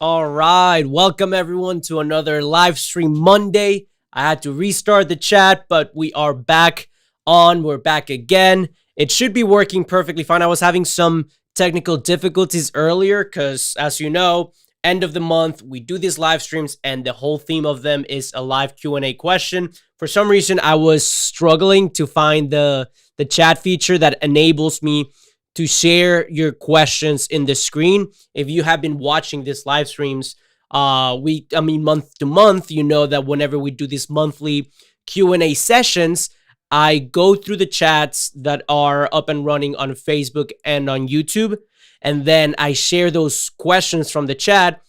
All right, welcome everyone to another live stream Monday. I had to restart the chat, but we are back on. We're back again. It should be working perfectly fine. I was having some technical difficulties earlier because, as you know, end of the month, we do these live streams and the whole theme of them is a live Q&A question. For some reason, I was struggling to find the chat feature that enables me to share your questions in the screen. If you have been watching these live streams month to month, you know that whenever we do these monthly Q&A sessions, I go through the chats that are up and running on Facebook and on YouTube, and then I share those questions from the chat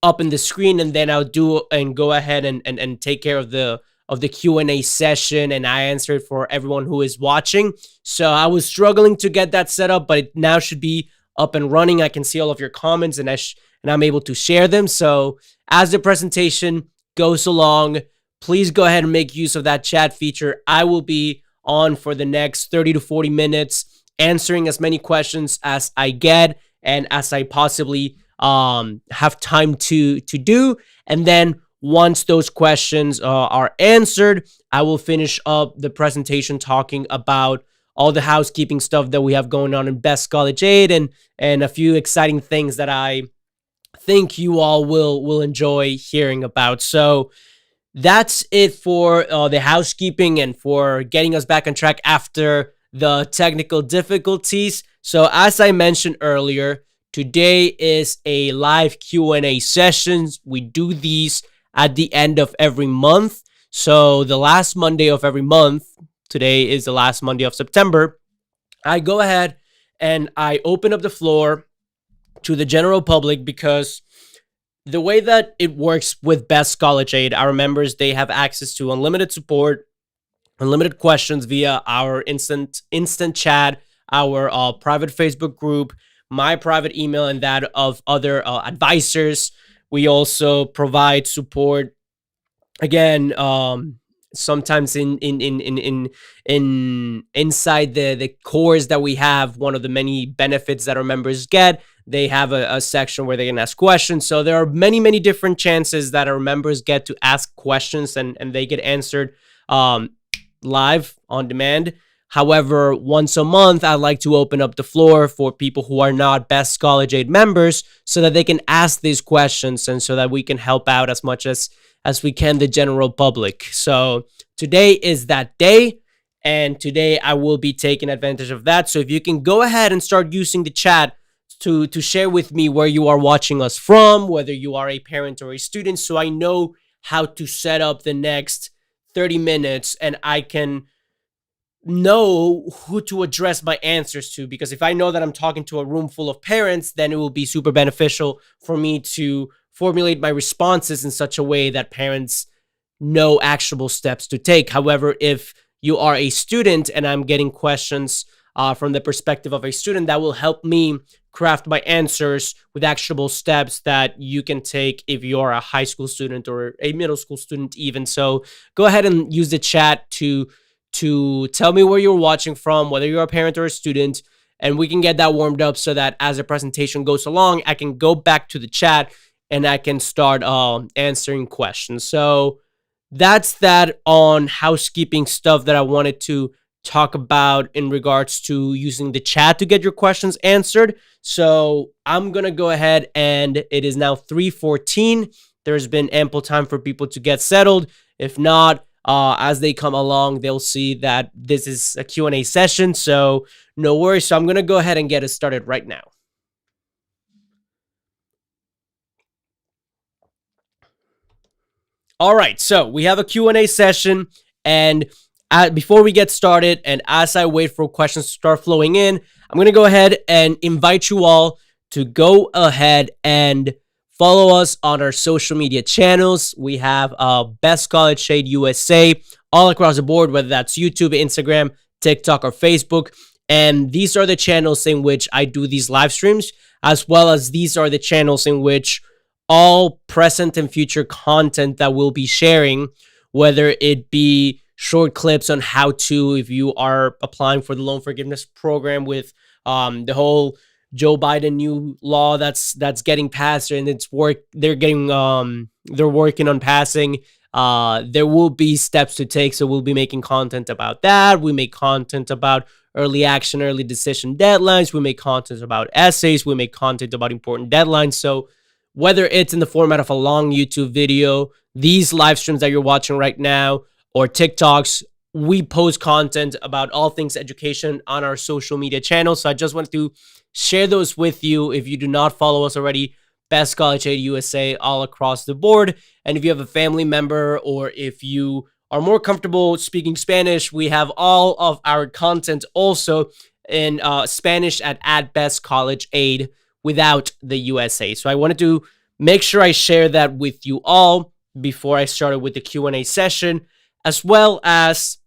up in the screen, and then I'll do and go ahead and take care of the Q&A session, and I answer it for everyone who is watching. So I was struggling to get that set up, but it now should be up and running. I can see all of your comments, and I'm able to share them. So as the presentation goes along, please go ahead and make use of that chat feature. I will be on for the next 30 to 40 minutes, answering as many questions as I get and as I possibly have time to do. And then once those questions are answered, I will finish up the presentation talking about all the housekeeping stuff that we have going on in Best College Aid and a few exciting things that I think you all will enjoy hearing about. So that's it for the housekeeping and for getting us back on track after the technical difficulties. So as I mentioned earlier, today is a live Q&A sessions. We do these at the end of every month. So the last Monday of every month, today is the last Monday of September, I go ahead and I open up the floor to the general public, because the way that it works with Best College Aid, our members, they have access to unlimited support, unlimited questions via our instant chat, our private Facebook group, my private email, and that of other advisors. We also provide support again, sometimes in inside the course that we have. One of the many benefits that our members get, they have a section where they can ask questions. So there are many different chances that our members get to ask questions, and they get answered live on demand. However, once a month, I like to open up the floor for people who are not Best College Aid members so that they can ask these questions and so that we can help out as much as we can the general public. So today is that day, and today I will be taking advantage of that. So if you can go ahead and start using the chat to share with me where you are watching us from, whether you are a parent or a student, so I know how to set up the next 30 minutes and I can know who to address my answers to. Because if I know that I'm talking to a room full of parents, then it will be super beneficial for me to formulate my responses in such a way that parents know actionable steps to take. However, if you are a student and I'm getting questions from the perspective of a student, that will help me craft my answers with actionable steps that you can take if you're a high school student or a middle school student even. So go ahead and use the chat to tell me where you're watching from, whether you're a parent or a student, and we can get that warmed up so that as the presentation goes along, I can go back to the chat and I can start answering questions. So that's that on housekeeping stuff that I wanted to talk about in regards to using the chat to get your questions answered. So I'm going to go ahead, and it is now 3:14. There's been ample time for people to get settled. If not, as they come along, they'll see that this is a Q&A session, so no worries. So I'm going to go ahead and get it started right now. All right, so we have a Q&A session, and before we get started, and as I wait for questions to start flowing in, I'm going to go ahead and invite you all to go ahead and follow us on our social media channels. We have Best College Aid USA all across the board, whether that's YouTube, Instagram, TikTok, or Facebook. And these are the channels in which I do these live streams, as well as these are the channels in which all present and future content that we'll be sharing, whether it be short clips on how to, if you are applying for the loan forgiveness program with the whole Joe Biden new law that's getting passed, and they're working on passing. There will be steps to take, so we'll be making content about that. We make content about early action, early decision deadlines. We make content about essays. We make content about important deadlines. So whether it's in the format of a long YouTube video, these live streams that you're watching right now, or TikToks, we post content about all things education on our social media channels. So I just wanted to share those with you. If you do not follow us already, Best College Aid USA all across the board. And if you have a family member, or if you are more comfortable speaking Spanish, we have all of our content also in Spanish at Best College Aid without the USA. So I wanted to make sure I share that with you all before I started with the Q&A session, as well as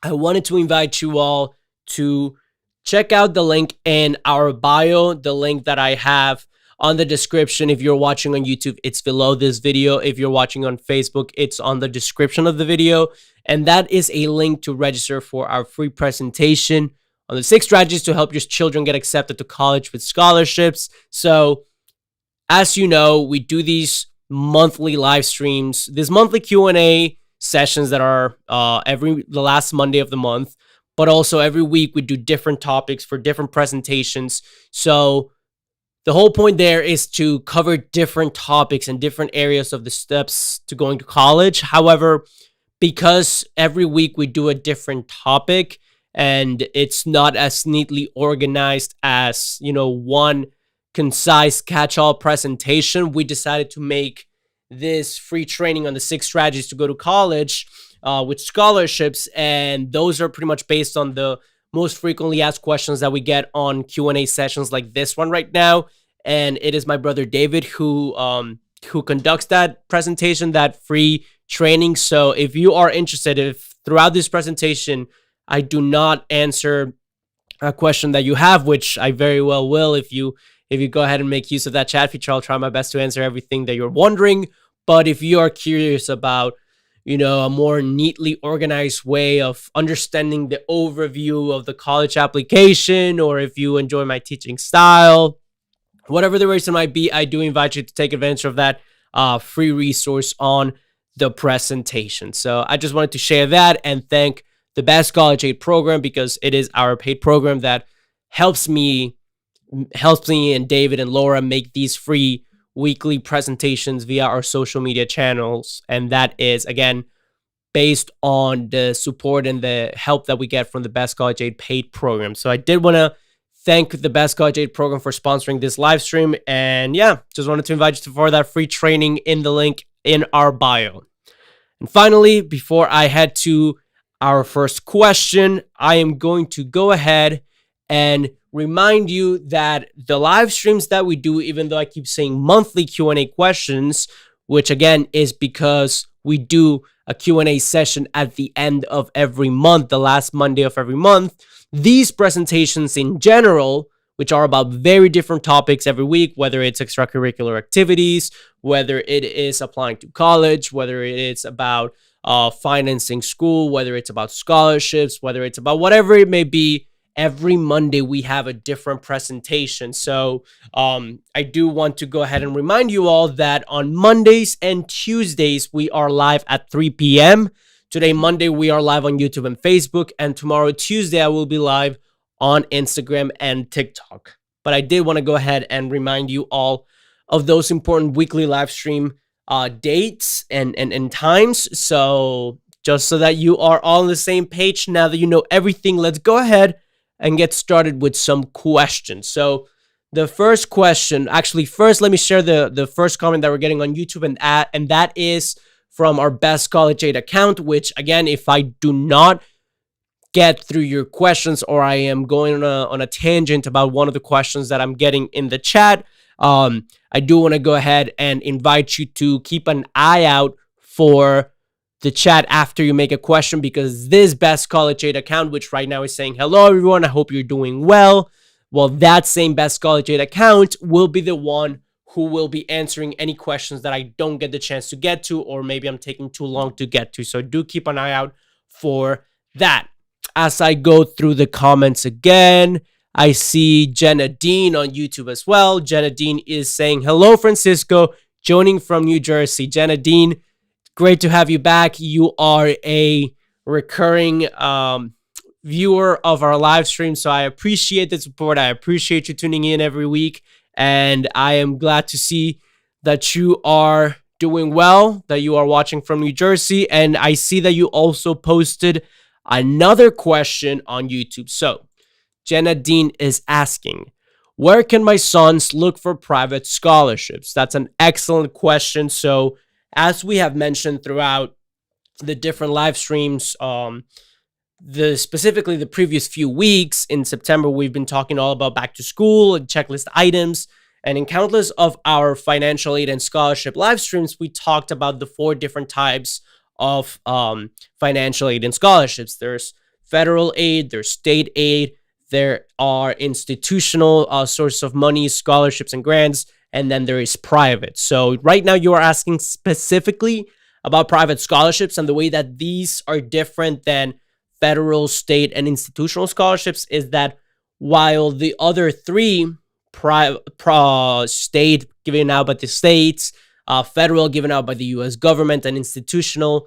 I wanted to invite you all to check out the link in our bio, the link that I have on the description. If you're watching on YouTube, it's below this video. If you're watching on Facebook, it's on the description of the video. And that is a link to register for our free presentation on the 6 strategies to help your children get accepted to college with scholarships. So as you know, we do these monthly live streams, these monthly Q&A sessions that are the last Monday of the month, but also every week we do different topics for different presentations. So the whole point there is to cover different topics and different areas of the steps to going to college. However, because every week we do a different topic and it's not as neatly organized as, one concise catch-all presentation, we decided to make this free training on the 6 strategies to go to college with scholarships. And those are pretty much based on the most frequently asked questions that we get on Q&A sessions like this one right now. And it is my brother David who conducts that presentation, that free training. So if you are interested, if throughout this presentation I do not answer a question that you have, which I very well will, if you go ahead and make use of that chat feature, I'll try my best to answer everything that you're wondering. But if you are curious about, a more neatly organized way of understanding the overview of the college application, or if you enjoy my teaching style, whatever the reason might be, I do invite you to take advantage of that free resource on the presentation. So I just wanted to share that and thank the Best College Aid program, because it is our paid program that helps me and David and Laura make these free weekly presentations via our social media channels. And that is, again, based on the support and the help that we get from the Best College Aid paid program. So I did want to thank the Best College Aid program for sponsoring this live stream. And yeah, just wanted to invite you for that free training in the link in our bio. And finally, before I head to our first question, I am going to go ahead and remind you that the live streams that we do, even though I keep saying monthly Q&A questions, which again is because we do a Q&A session at the end of every month, the last Monday of every month, these presentations in general, which are about very different topics every week, whether it's extracurricular activities, whether it is applying to college, whether it is about financing school, whether it's about scholarships, whether it's about whatever it may be, every Monday we have a different presentation. So I do want to go ahead and remind you all that on Mondays and Tuesdays, we are live at 3 p.m. Today, Monday, we are live on YouTube and Facebook. And tomorrow, Tuesday, I will be live on Instagram and TikTok. But I did want to go ahead and remind you all of those important weekly live stream dates and times. So just so that you are all on the same page, now that you know everything, let's go ahead and get started with some questions. So the first question, actually, first, let me share the first comment that we're getting on YouTube, and that is from our Best College Aid account, which, again, if I do not get through your questions, or I am going on a tangent about one of the questions that I'm getting in the chat, I do want to go ahead and invite you to keep an eye out for the chat after you make a question, because this Best College Aid account, which right now is saying, hello, everyone, I hope you're doing well. Well, that same Best College Aid account will be the one who will be answering any questions that I don't get the chance to get to, or maybe I'm taking too long to get to. So do keep an eye out for that. As I go through the comments again, I see Jenna Dean on YouTube as well. Jenna Dean is saying, hello, Francisco, joining from New Jersey. Jenna Dean, great to have you back. You are a recurring viewer of our live stream, so I appreciate the support. I appreciate you tuning in every week, and I am glad to see that you are doing well, that you are watching from New Jersey, and I see that you also posted another question on YouTube. So Jenna Dean is asking, where can my sons look for private scholarships? That's an excellent question. So as we have mentioned throughout the different live streams, specifically the previous few weeks in September, we've been talking all about back to school and checklist items. And in countless of our financial aid and scholarship live streams, we talked about the 4 different types of financial aid and scholarships. There's federal aid, there's state aid, there are institutional source of money, scholarships and grants, and then there is private. So right now you are asking specifically about private scholarships, and the way that these are different than federal, state, and institutional scholarships is that while the other 3, state given out by the states, federal given out by the U.S. government, and institutional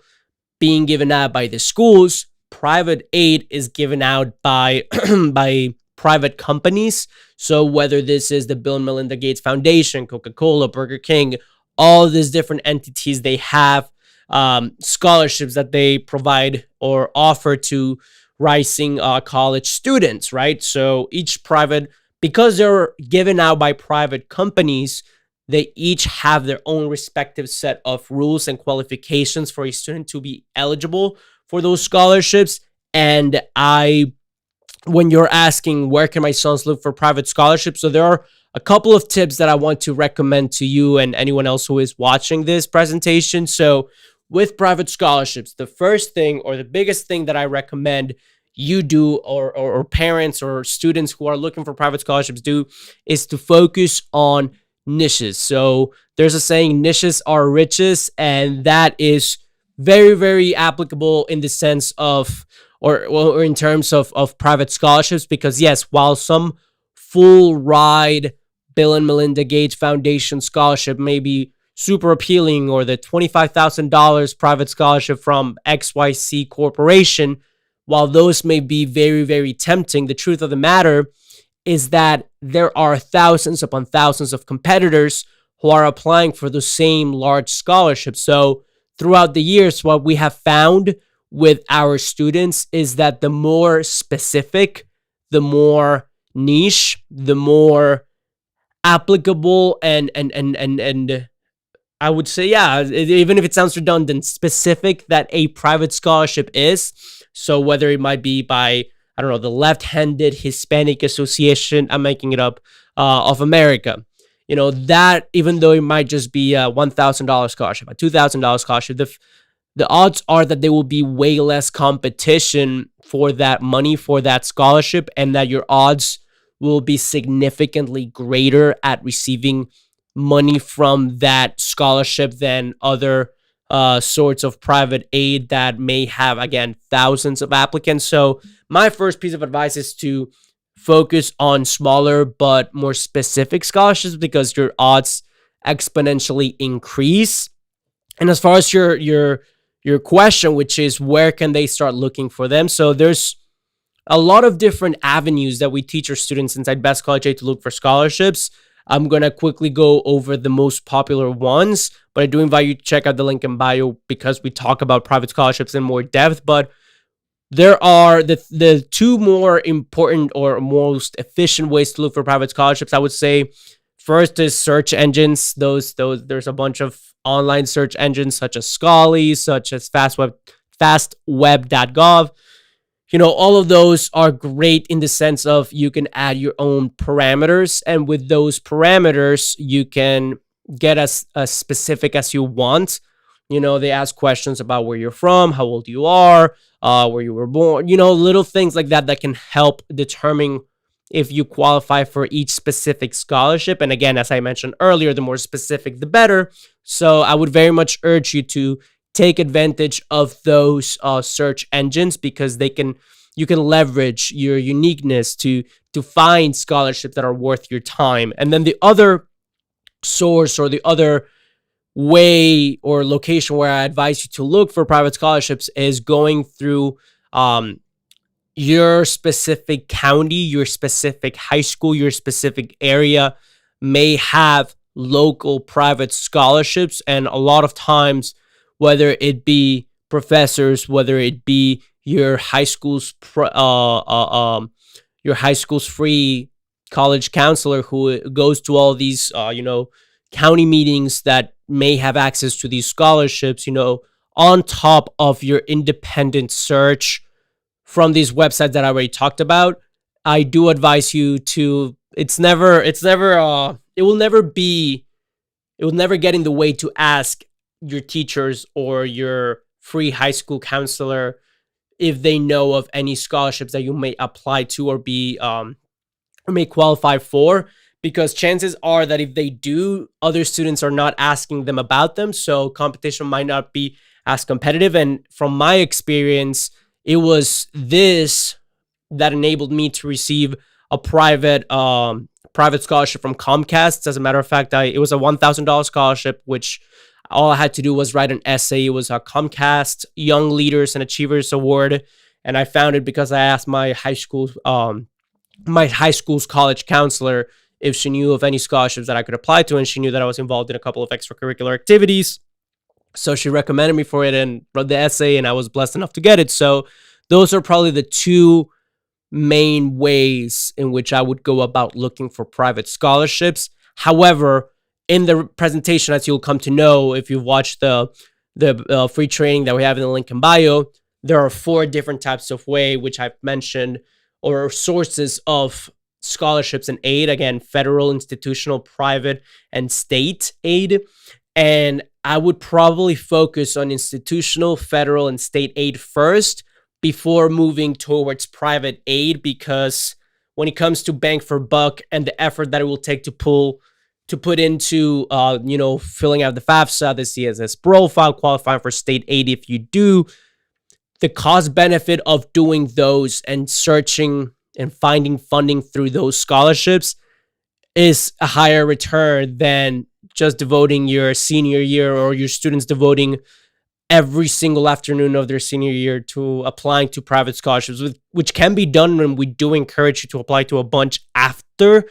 being given out by the schools, private aid is given out by by private companies. So whether this is the Bill and Melinda Gates Foundation, Coca-Cola, Burger King, all these different entities, they have scholarships that they provide or offer to rising college students, right? So each private, because they're given out by private companies, they each have their own respective set of rules and qualifications for a student to be eligible for those scholarships. And when you're asking where can my sons look for private scholarships, so there are a couple of tips that I want to recommend to you and anyone else who is watching this presentation. So with private scholarships, the first thing or the biggest thing that I recommend you do, or parents or students who are looking for private scholarships do, is to focus on niches. So there's a saying, niches are riches, and that is very, very applicable in the sense of, or in terms of private scholarships, because yes, while some full ride Bill and Melinda Gates Foundation scholarship may be super appealing, or the $25,000 private scholarship from XYZ Corporation, while those may be very, very tempting, the truth of the matter is that there are thousands upon thousands of competitors who are applying for the same large scholarships. So throughout the years, what we have found with our students is that the more specific, the more niche, the more applicable, and I would say, yeah, even if it sounds redundant, specific that a private scholarship is. So whether it might be by, I don't know, the Left-Handed Hispanic Association, I'm making it up, of America, you know, that even though it might just be a $1,000 scholarship, a $2,000 scholarship, the odds are that there will be way less competition for that money, for that scholarship, and that your odds will be significantly greater at receiving money from that scholarship than other sorts of private aid that may have, again, thousands of applicants. So my first piece of advice is to focus on smaller but more specific scholarships, because your odds exponentially increase. And as far as your question, which is where can they start looking for them, so there's a lot of different avenues that we teach our students inside Best College Aid to look for scholarships. I'm going to quickly go over the most popular ones, but I do invite you to check out the link in bio because we talk about private scholarships in more depth. But there are the 2 more important or most efficient ways to look for private scholarships. I would say first is search engines. There's a bunch of online search engines such as Scholarly, such as fastweb.gov. You know, all of those are great in the sense of you can add your own parameters, and with those parameters, you can get as specific as you want. You know, they ask questions about where you're from, how old you are, where you were born, you know, little things like that that can help determine if you qualify for each specific scholarship. And again, as I mentioned earlier, the more specific, the better. So I would very much urge you to take advantage of those search engines, because you can leverage your uniqueness to to find scholarships that are worth your time. And then the other source, or the other way or location where I advise you to look for private scholarships, is going through your specific county, your specific high school, your specific area may have local private scholarships. And a lot of times, whether it be professors, whether it be your high school's free college counselor who goes to all these county meetings that may have access to these scholarships, on top of your independent search from these websites that I already talked about, I do advise you to, it will never get in the way to ask your teachers or your free high school counselor if they know of any scholarships that you may apply to or be or may qualify for, because chances are that if they do, other students are not asking them about them, so competition might not be as competitive. And from my experience, it was this that enabled me to receive a private scholarship from Comcast. As a matter of fact, it was a $1,000 scholarship, which all I had to do was write an essay. It was a Comcast Young Leaders and Achievers Award, and I found it because I asked my high school's college counselor if she knew of any scholarships that I could apply to, and she knew that I was involved in a couple of extracurricular activities. So she recommended me for it and wrote the essay, and I was blessed enough to get it. So those are probably the two main ways in which I would go about looking for private scholarships. However, in the presentation, as you'll come to know if you've watched the free training that we have in the link in bio, there are 4 different types of way, which I've mentioned, or sources of scholarships and aid. Again, federal, institutional, private, and state aid. And I would probably focus on institutional, federal, and state aid first before moving towards private aid, because when it comes to bang for buck and the effort that it will take to put into filling out the FAFSA, the CSS profile, qualifying for state aid, if you do, the cost benefit of doing those and searching and finding funding through those scholarships is a higher return than just devoting your senior year, or your students devoting every single afternoon of their senior year to applying to private scholarships, which can be done, and we do encourage you to apply to a bunch after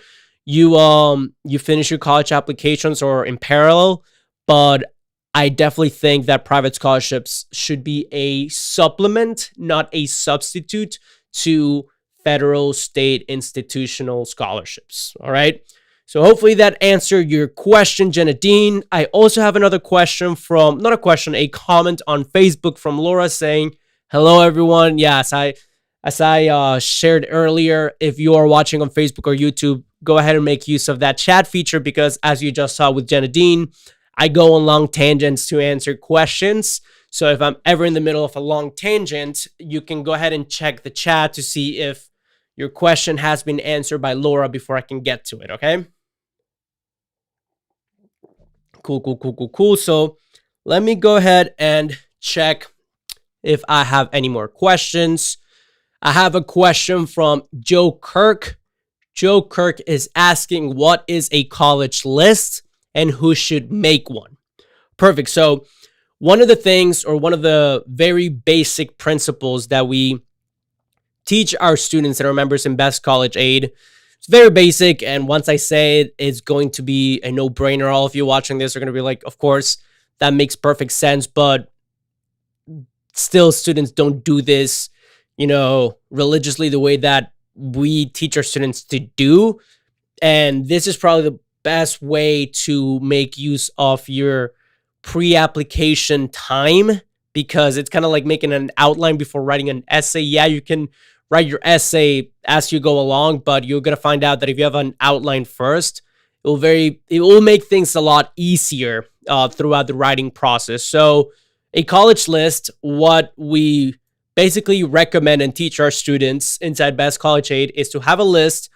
you finish your college applications or in parallel. But I definitely think that private scholarships should be a supplement, not a substitute to federal, state, institutional scholarships. All right. So hopefully that answered your question, Jenna Dean. I also have another question from, not a question, a comment on Facebook from Laura saying, hello, everyone. Yes, as I shared earlier, if you are watching on Facebook or YouTube, go ahead and make use of that chat feature, because as you just saw with Jenna Dean, I go on long tangents to answer questions. So if I'm ever in the middle of a long tangent, you can go ahead and check the chat to see if your question has been answered by Laura before I can get to it, okay? Cool. So let me go ahead and check if I have any more questions. I have a question from Joe Kirk. Joe Kirk is asking, what is a college list and who should make one? Perfect. So one of the things, or one of the very basic principles that we teach our students and our members in Best College Aid, it's very basic, and once I say it, it's going to be a no-brainer. All of you watching this are going to be like, of course, that makes perfect sense, but still students don't do this, religiously the way that we teach our students to do. And this is probably the best way to make use of your pre-application time, because it's kind of like making an outline before writing an essay. Yeah, you can write your essay as you go along, but you're going to find out that if you have an outline first, it will make things a lot easier throughout the writing process. So a college list, what we basically recommend and teach our students inside Best College Aid, is to have a list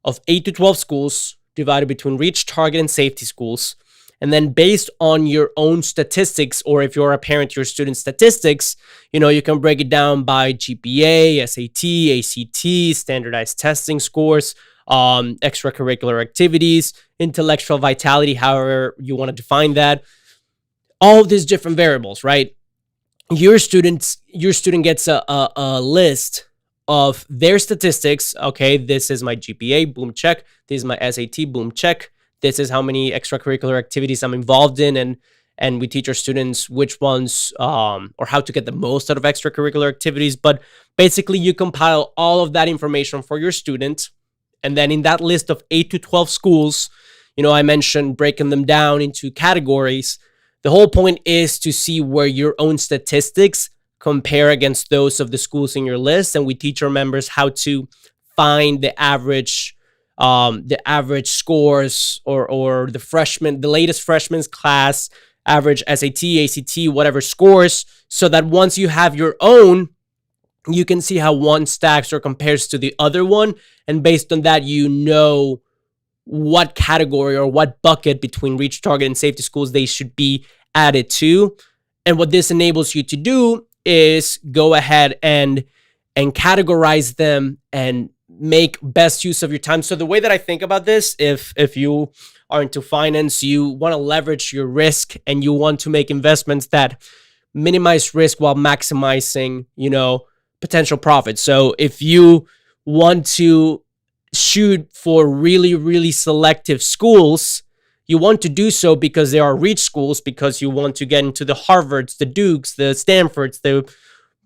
of 8 to 12 schools divided between reach, target, and safety schools. And then based on your own statistics, or if you're a parent, your student statistics, you can break it down by GPA, SAT, ACT, standardized testing scores, extracurricular activities, intellectual vitality, however you want to define that. All these different variables, right? Your student gets a list of their statistics. Okay, this is my GPA, boom, check. This is my SAT, boom, check. This is how many extracurricular activities I'm involved in, and we teach our students which ones or how to get the most out of extracurricular activities. But basically, you compile all of that information for your student, and then in that list of 8 to 12 schools, I mentioned breaking them down into categories. The whole point is to see where your own statistics compare against those of the schools in your list, and we teach our members how to find the average scores or the latest freshman's class average SAT, ACT, whatever scores, so that once you have your own, you can see how one stacks or compares to the other one, and based on that, what category or what bucket between reach, target, and safety schools they should be added to. And what this enables you to do is go ahead and categorize them and make best use of your time. So the way that I think about this, if you are into finance, you want to leverage your risk and you want to make investments that minimize risk while maximizing, potential profit. So if you want to shoot for really, really selective schools, you want to do so because they are reach schools, because you want to get into the Harvards, the Dukes, the Stanfords, the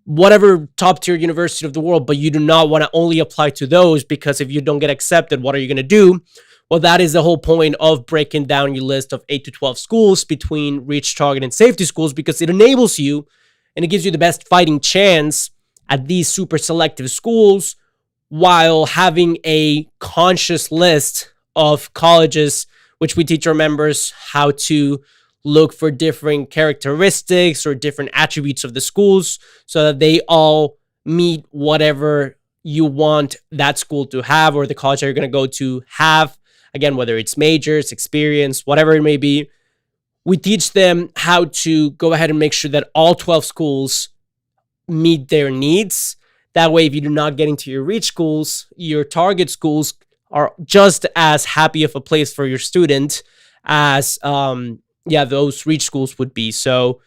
whatever top tier university of the world, but you do not want to only apply to those, because if you don't get accepted, what are you going to do? Well, that is the whole point of breaking down your list of 8 to 12 schools between reach, target, and safety schools, because it enables you and it gives you the best fighting chance at these super selective schools, while having a conscious list of colleges, which we teach our members how to look for different characteristics or different attributes of the schools so that they all meet whatever you want that school to have, or the college that you're going to go to have. Again, whether it's majors, experience, whatever it may be, we teach them how to go ahead and make sure that all 12 schools meet their needs. That way, if you do not get into your reach schools, your target schools are just as happy of a place for your student as those reach schools would be. So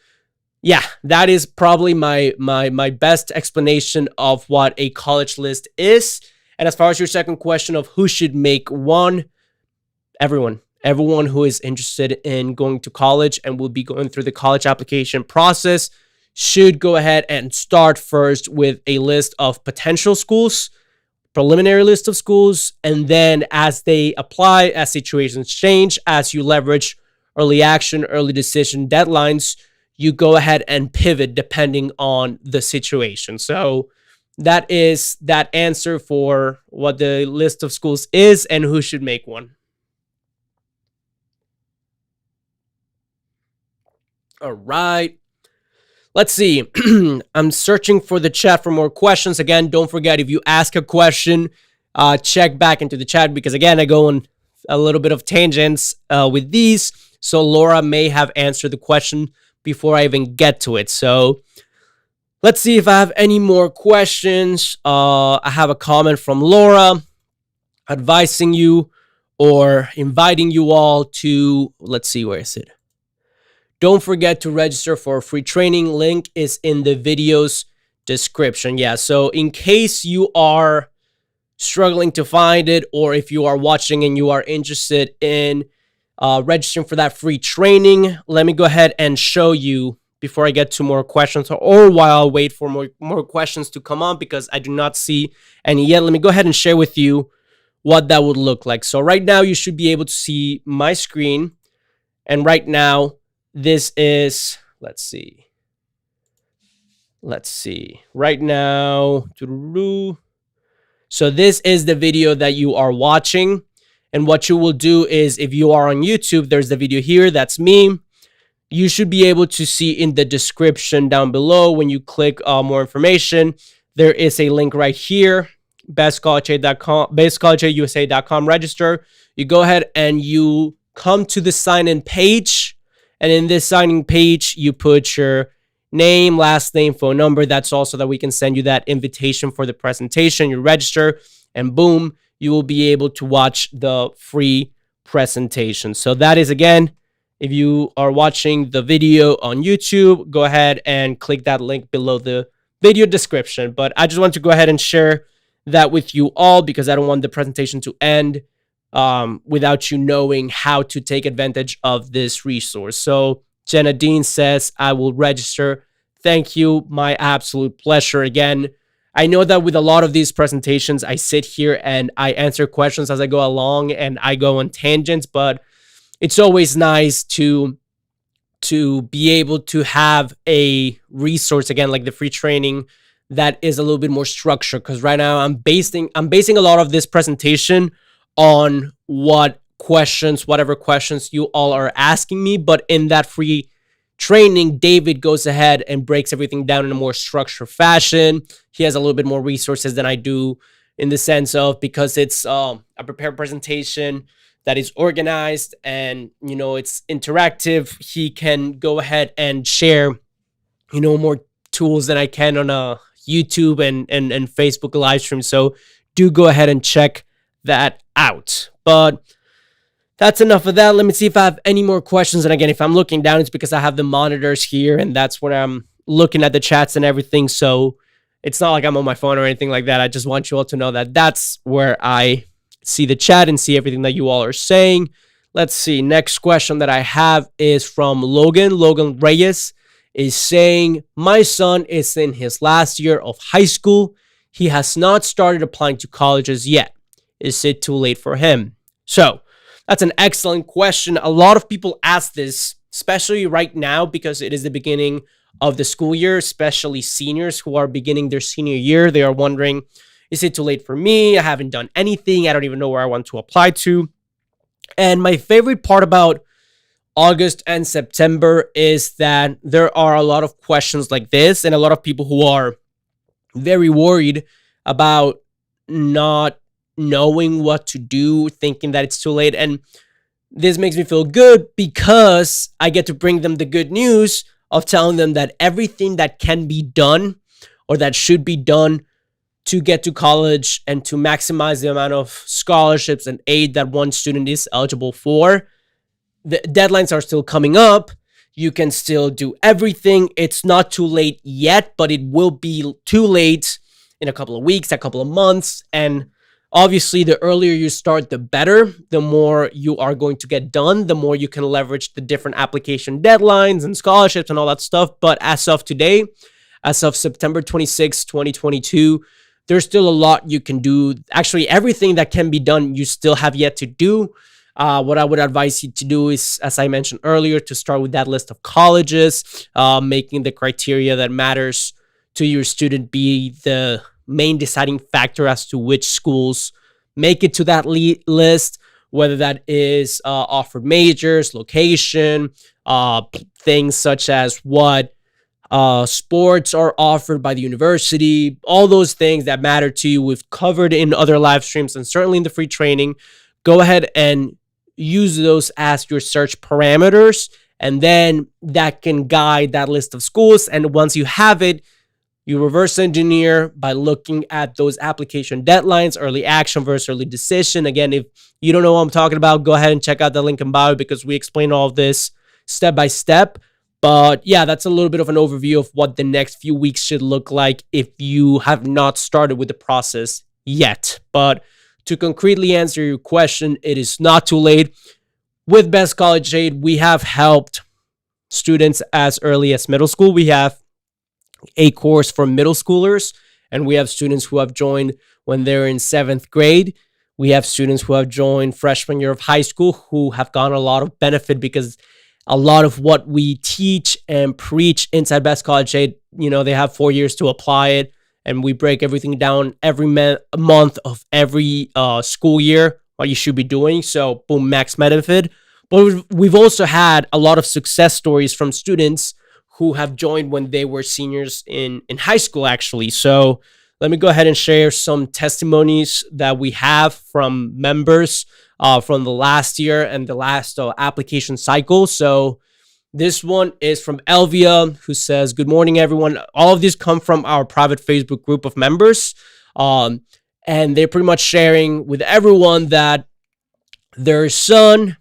that is probably my best explanation of what a college list is. And as far as your second question of who should make one, everyone who is interested in going to college and will be going through the college application process should go ahead and start first with a list of potential schools, preliminary list of schools, and then as they apply, as situations change, as you leverage early action, early decision deadlines, you go ahead and pivot depending on the situation. So that is that answer for what the list of schools is and who should make one. All right. Let's see. I'm searching for the chat for more questions. Again, don't forget, if you ask a question, check back into the chat, because again, I go on a little bit of tangents with these. So Laura may have answered the question before I even get to it. So let's see if I have any more questions. I have a comment from Laura advising you or inviting you all to, let's see, where is it? Don't forget to register for a free training. Link is in the video's description. Yeah, so in case you are struggling to find it, or if you are watching and you are interested in registering for that free training, let me go ahead and show you before I get to more questions, or while I wait for more questions to come on, because I do not see any yet. Let me go ahead and share with you what that would look like. So right now you should be able to see my screen, and right now this is, let's see. Right now, so this is the video that you are watching. And what you will do is, if you are on YouTube, there's the video here. That's me. You should be able to see in the description down below, when you click more information, there is a link right here, bestcollegeusa.com, register. You go ahead and you come to the sign-in page. And in this signing page, you put your name, last name, phone number. That's also that we can send you that invitation for the presentation. You register, and boom, you will be able to watch the free presentation. So that is, again, if you are watching the video on YouTube, go ahead and click that link below the video description. But I just want to go ahead and share that with you all because I don't want the presentation to end without you knowing how to take advantage of this resource. So Jenna Dean says, I will register. Thank you. My absolute pleasure. Again, I know that with a lot of these presentations, I sit here and I answer questions as I go along and I go on tangents, but it's always nice to be able to have a resource, again, like the free training, that is a little bit more structured. Because right now I'm basing a lot of this presentation on whatever questions you all are asking me. But in that free training, David goes ahead and breaks everything down in a more structured fashion. He has a little bit more resources than I do, in the sense of, because it's a prepared presentation that is organized and, it's interactive, he can go ahead and share, more tools than I can on a YouTube and Facebook live stream. So do go ahead and check that out. But that's enough of that. Let me see if I have any more questions. And again, if I'm looking down, it's because I have the monitors here and that's where I'm looking at the chats and everything. So it's not like I'm on my phone or anything like that. I just want you all to know that that's where I see the chat and see everything that you all are saying. Let's see. Next question that I have is from Logan. Logan Reyes is saying, my son is in his last year of high school. He has not started applying to colleges yet. Is it too late for him? So that's an excellent question. A lot of people ask this, especially right now, because it is the beginning of the school year, especially seniors who are beginning their senior year. They are wondering, is it too late for me? I haven't done anything. I don't even know where I want to apply to. And my favorite part about August and September is that there are a lot of questions like this and a lot of people who are very worried about not knowing what to do, thinking that it's too late. And this makes me feel good because I get to bring them the good news of telling them that everything that can be done or that should be done to get to college and to maximize the amount of scholarships and aid that one student is eligible for, the deadlines are still coming up. You can still do everything. It's not too late yet, but it will be too late in a couple of weeks, a couple of months. And obviously, the earlier you start, the better. The more you are going to get done, the more you can leverage the different application deadlines and scholarships and all that stuff. But as of today, as of September 26, 2022, there's still a lot you can do. Actually, everything that can be done, you still have yet to do. What I would advise you to do is, as I mentioned earlier, to start with that list of colleges, making the criteria that matters to your student be the main deciding factor as to which schools make it to that list, whether that is offered majors, location, things such as what sports are offered by the university, all those things that matter to you. We've covered in other live streams and certainly in the free training. Go ahead and use those as your search parameters, and then that can guide that list of schools. And once you have it, you reverse engineer by looking at those application deadlines, early action versus early decision. Again, if you don't know what I'm talking about, go ahead and check out the link in bio because we explain all of this step by step. But yeah, that's a little bit of an overview of what the next few weeks should look like if you have not started with the process yet. But to concretely answer your question, it is not too late. With Best College Aid, we have helped students as early as middle school. We have a course for middle schoolers, and we have students who have joined when they're in 7th grade. We have students who have joined freshman year of high school who have gotten a lot of benefit because a lot of what we teach and preach inside Best College Aid, they have 4 years to apply it, and we break everything down every month of every school year, what you should be doing. So boom, max benefit. But we've also had a lot of success stories from students who have joined when they were seniors in high school, actually. So let me go ahead and share some testimonies that we have from members from the last year and the last application cycle. So this one is from Elvia, who says, "Good morning, everyone." All of these come from our private Facebook group of members. And they're pretty much sharing with everyone that their son,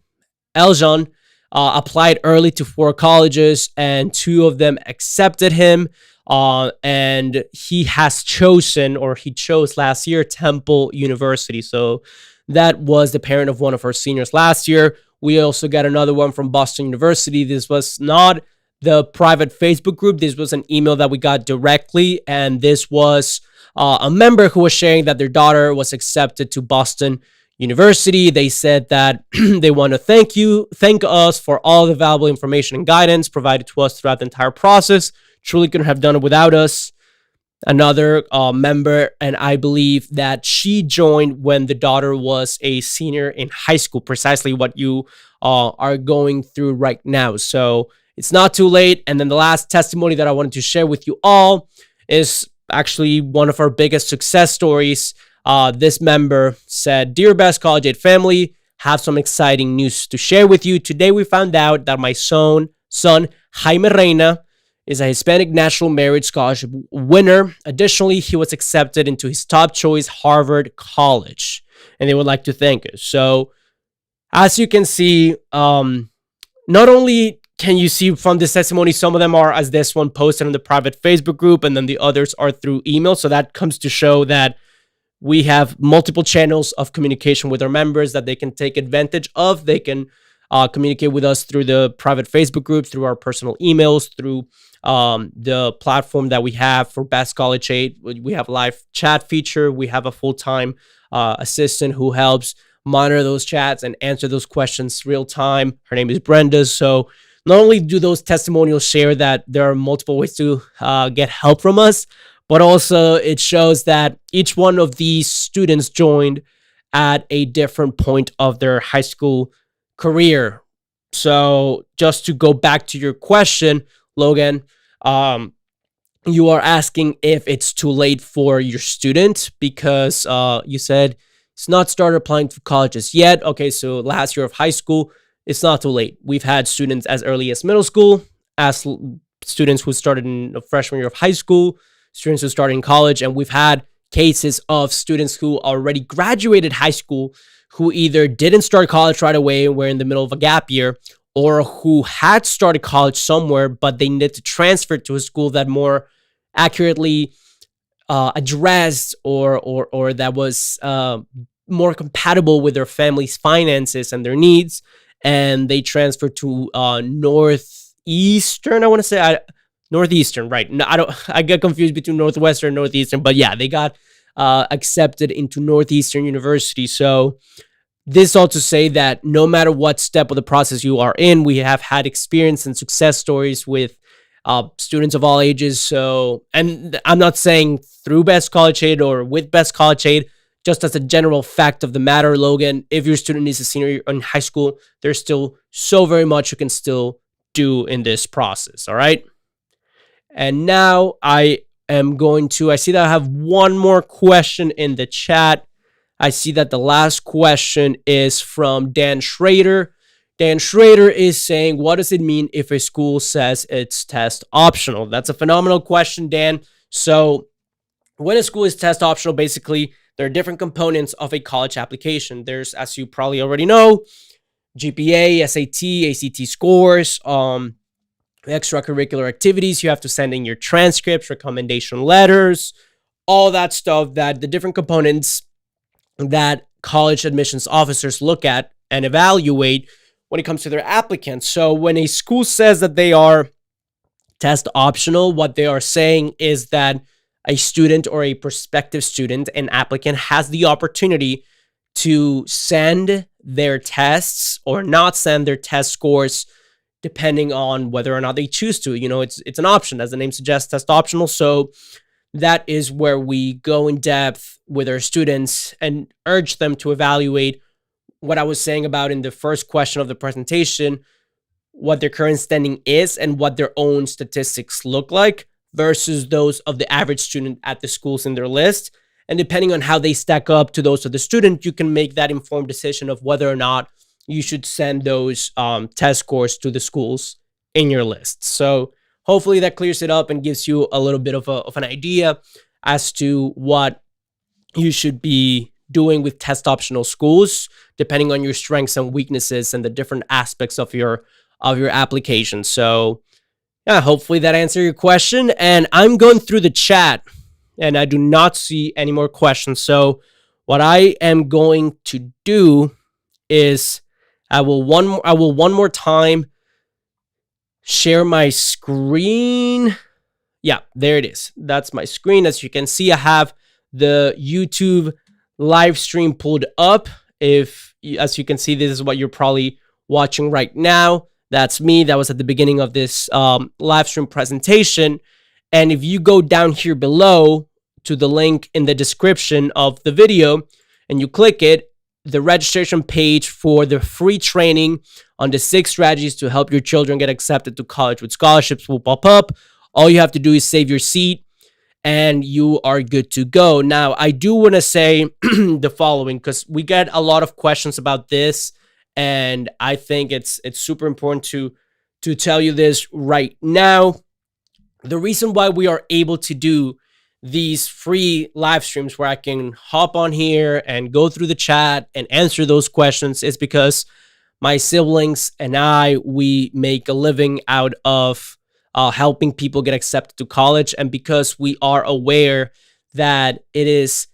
Eljan, applied early to 4 colleges, and 2 of them accepted him. And he chose last year Temple University. So that was the parent of one of our seniors last year. We also got another one from Boston University. This was not the private Facebook group. This was an email that we got directly, and this was a member who was sharing that their daughter was accepted to Boston University. They said that they want to thank us for all the valuable information and guidance provided to us throughout the entire process. Truly couldn't have done it without us. Another member, and I believe that she joined when the daughter was a senior in high school, precisely what you are going through right now. So it's not too late. And then the last testimony that I wanted to share with you all is actually one of our biggest success stories. This member said, "Dear Best College Aid family, have some exciting news to share with you. Today we found out that my son Jaime Reina, is a Hispanic National Merit Scholarship winner. Additionally, he was accepted into his top choice, Harvard College, and they would like to thank us." So, as you can see, not only can you see from this testimony, some of them are, as this one, posted in the private Facebook group, and then the others are through email. So that comes to show that we have multiple channels of communication with our members that they can take advantage of. They can communicate with us through the private Facebook group, through our personal emails, through the platform that we have for Best College Aid. We have a live chat feature. We have a full-time assistant who helps monitor those chats and answer those questions real time. Her name is Brenda. So not only do those testimonials share that there are multiple ways to get help from us, but also it shows that each one of these students joined at a different point of their high school career. So just to go back to your question, Logan, you are asking if it's too late for your student because you said it's not started applying to colleges yet. Okay, so last year of high school, it's not too late. We've had students as early as middle school, as students who started in the freshman year of high school, students who started in college, and we've had cases of students who already graduated high school who either didn't start college right away and were in the middle of a gap year, or who had started college somewhere, but they needed to transfer to a school that more accurately addressed or that was more compatible with their family's finances and their needs. And they transferred to Northeastern, I want to say. Northeastern, right? No, I get confused between Northwestern and Northeastern, but yeah, they got accepted into Northeastern University. So this all to say that no matter what step of the process you are in, we have had experience and success stories with students of all ages. So, and I'm not saying through Best College Aid or with Best College Aid, just as a general fact of the matter, Logan, if your student is a senior in high school, there's still so very much you can still do in this process, all right? And now I see that I have one more question in the chat. I see that the last question is from Dan Schrader. Dan Schrader is saying, what does it mean if a school says it's test optional? That's a phenomenal question, Dan. So when a school is test optional, basically, there are different components of a college application. There's, as you probably already know, GPA, SAT, ACT scores, extracurricular activities. You have to send in your transcripts, recommendation letters, all that stuff, that the different components that college admissions officers look at and evaluate when it comes to their applicants. So when a school says that they are test optional, what they are saying is that a student or a prospective student, an applicant, has the opportunity to send their tests or not send their test scores depending on whether or not they choose to. You know, it's an option, as the name suggests, test optional. So that is where we go in depth with our students and urge them to evaluate what I was saying about in the first question of the presentation, what their current standing is and what their own statistics look like versus those of the average student at the schools in their list. And depending on how they stack up to those of the student, you can make that informed decision of whether or not you should send those test scores to the schools in your list. So hopefully that clears it up and gives you a little bit of an idea as to what you should be doing with test optional schools, depending on your strengths and weaknesses and the different aspects of your application. So yeah, hopefully that answered your question. And I'm going through the chat and I do not see any more questions. So what I am going to do is I will one more time share my screen. Yeah, there it is. That's my screen. As you can see, I have the YouTube live stream pulled up. As you can see, this is what you're probably watching right now. That's me. That was at the beginning of this live stream presentation. And if you go down here below to the link in the description of the video and you click it, the registration page for the free training on the 6 strategies to help your children get accepted to college with scholarships will pop up. All you have to do is save your seat and you are good to go. Now, I do want to say the following, because we get a lot of questions about this, and I think it's super important to tell you this right now. The reason why we are able to do these free live streams where I can hop on here and go through the chat and answer those questions is because my siblings and we make a living out of helping people get accepted to college, and because we are aware that it is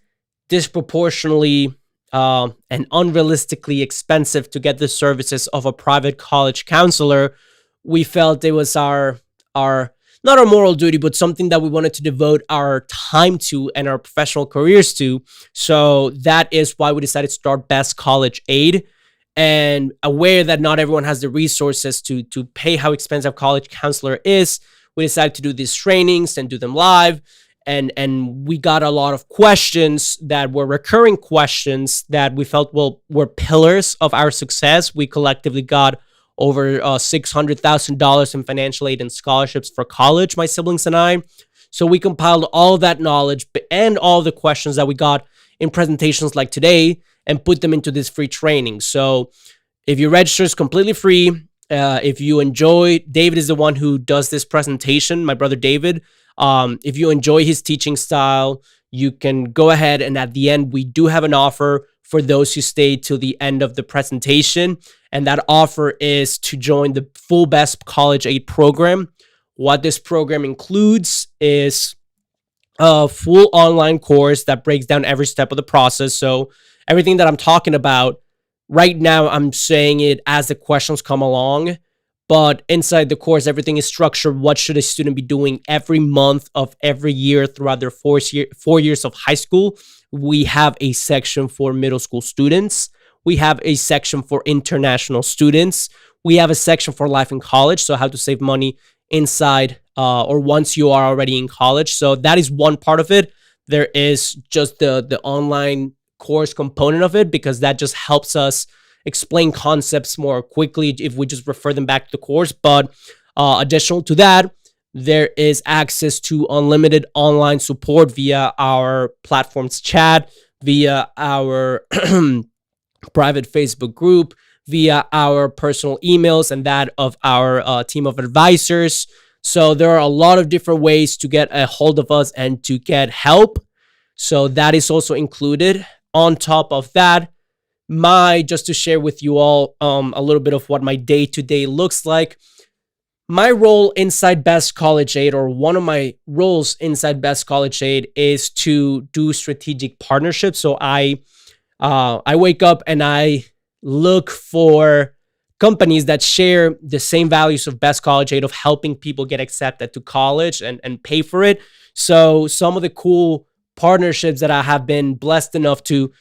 disproportionately and unrealistically expensive to get the services of a private college counselor, we felt it was our not our moral duty, but something that we wanted to devote our time to and our professional careers to. So that is why we decided to start Best College Aid. And aware that not everyone has the resources to pay how expensive college counselor is, we decided to do these trainings and do them live. And we got a lot of questions that were recurring questions that we felt were pillars of our success. We collectively got over $600,000 in financial aid and scholarships for college, my siblings and I. So we compiled all that knowledge and all the questions that we got in presentations like today and put them into this free training. So if you register, it's completely free. If you enjoy, David is the one who does this presentation, my brother David. If you enjoy his teaching style, you can go ahead, and at the end, we do have an offer for those who stay till the end of the presentation. And that offer is to join the full Best College Aid program. What this program includes is a full online course that breaks down every step of the process. So everything that I'm talking about right now, I'm saying it as the questions come along. But inside the course, everything is structured. What should a student be doing every month of every year throughout their 4 years of high school? We have a section for middle school students. We have a section for international students. We have a section for life in college, so how to save money inside or once you are already in college. So that is one part of it. There is just the online course component of it, because that just helps us explain concepts more quickly if we just refer them back to the course. But additional to that, there is access to unlimited online support via our platform's chat, via our private Facebook group, via our personal emails, and that of our team of advisors. So there are a lot of different ways to get a hold of us and to get help. So that is also included. On top of that, just to share with you all a little bit of what my day-to-day looks like. My role inside Best College Aid, or one of my roles inside Best College Aid, is to do strategic partnerships. So I wake up and I look for companies that share the same values of Best College Aid, of helping people get accepted to college and pay for it. So some of the cool partnerships that I have been blessed enough to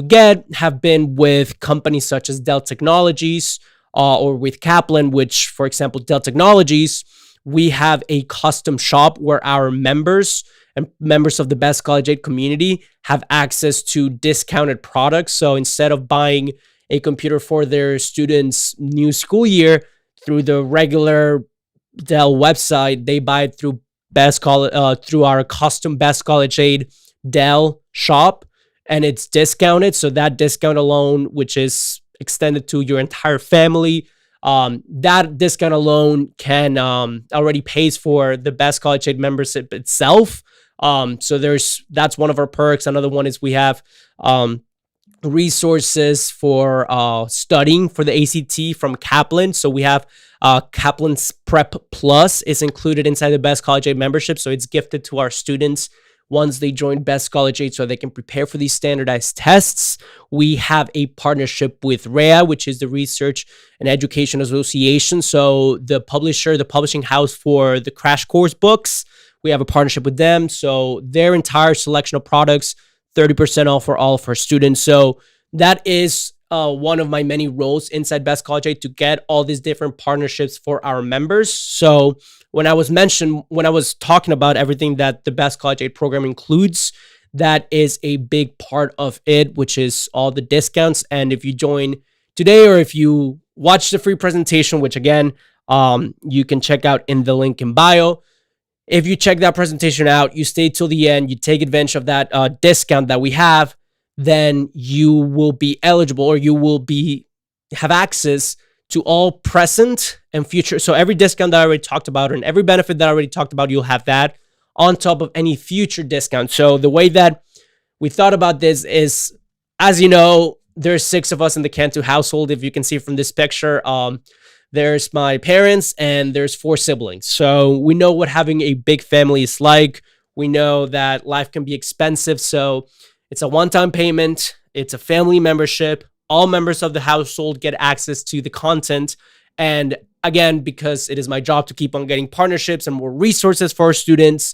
get have been with companies such as Dell Technologies or with Kaplan, which, for example, Dell Technologies, we have a custom shop where our members and members of the Best College Aid community have access to discounted products. So instead of buying a computer for their students' new school year through the regular Dell website, they buy it through through our custom Best College Aid Dell shop, and it's discounted. So that discount alone, which is extended to your entire family, that discount alone can already pays for the Best College Aid membership itself. So that's one of our perks. Another one is we have resources for studying for the ACT from Kaplan. So we have Kaplan's Prep Plus is included inside the Best College Aid membership. So it's gifted to our students once they join Best College Aid so they can prepare for these standardized tests. We have a partnership with REA, which is the Research and Education Association. So the publishing house for the Crash Course books, we have a partnership with them. So their entire selection of products, 30% off for all of our students. So that is one of my many roles inside Best College Aid, to get all these different partnerships for our members. So when I was talking about everything that the Best College Aid program includes, that is a big part of it, which is all the discounts. And if you join today, or if you watch the free presentation, which again, you can check out in the link in bio. If you check that presentation out, you stay till the end, you take advantage of that discount that we have, then you will be eligible, or you will have access to all present and future. So every discount that I already talked about, and every benefit that I already talked about, you'll have that on top of any future discount. So the way that we thought about this is, as you know, there's 6 of us in the Cantu household. If you can see from this picture, there's my parents and there's 4 siblings. So we know what having a big family is like. We know that life can be expensive. So it's a one-time payment. It's a family membership. All members of the household get access to the content. And again, because it is my job to keep on getting partnerships and more resources for our students,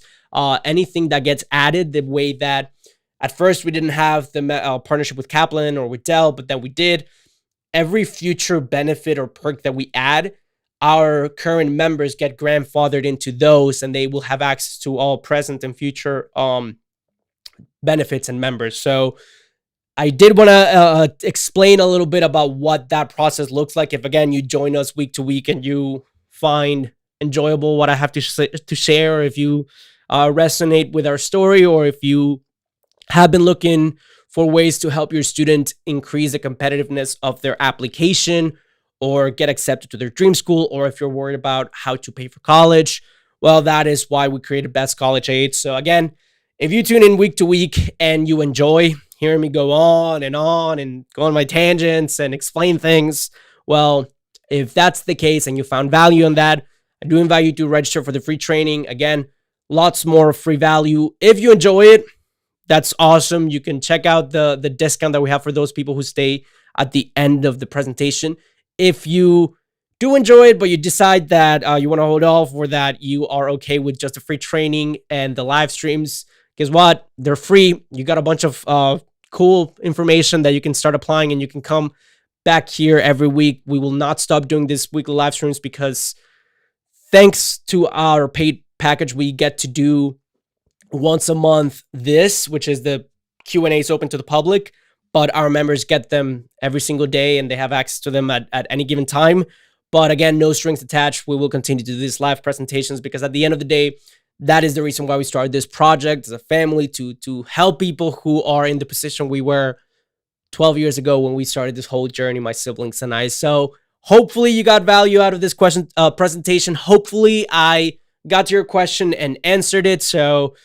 anything that gets added, the way that at first we didn't have the partnership with Kaplan or with Dell, but then we did. Every future benefit or perk that we add, our current members get grandfathered into those, and they will have access to all present and future benefits and members. So I did want to explain a little bit about what that process looks like. If again, you join us week to week and you find enjoyable what I have to share, or if you resonate with our story, or if you have been looking for ways to help your student increase the competitiveness of their application or get accepted to their dream school, or if you're worried about how to pay for college, well, that is why we created Best College Aid. So again, if you tune in week to week and you enjoy hearing me go on and go on my tangents and explain things, well, if that's the case and you found value in that, I do invite you to register for the free training. Again, lots more free value. If you enjoy it, that's awesome. You can check out the discount that we have for those people who stay at the end of the presentation. If you do enjoy it, but you decide that you want to hold off, or that you are okay with just the free training and the live streams, guess what? They're free. You got a bunch of cool information that you can start applying, and you can come back here every week. We will not stop doing this weekly live streams, because thanks to our paid package, we get to do once a month which is the Q&As open to the public, but our members get them every single day and they have access to them at any given time. But again, no strings attached. We will continue to do these live presentations, because at the end of the day, that is the reason why we started this project as a family, to help people who are in the position we were 12 years ago when we started this whole journey, my siblings and I. So hopefully you got value out of this presentation. Hopefully I got to your question and answered it. So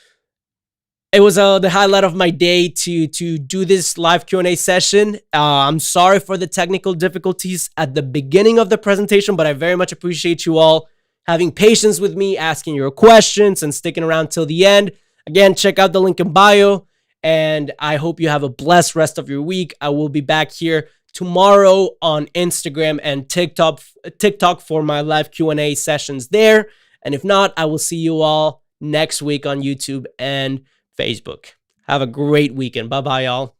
it was the highlight of my day to do this live Q&A session. I'm sorry for the technical difficulties at the beginning of the presentation, but I very much appreciate you all having patience with me, asking your questions, and sticking around till the end. Again, check out the link in bio, and I hope you have a blessed rest of your week. I will be back here tomorrow on Instagram and TikTok for my live Q&A sessions there. And if not, I will see you all next week on YouTube and Facebook. Have a great weekend. Bye-bye, y'all.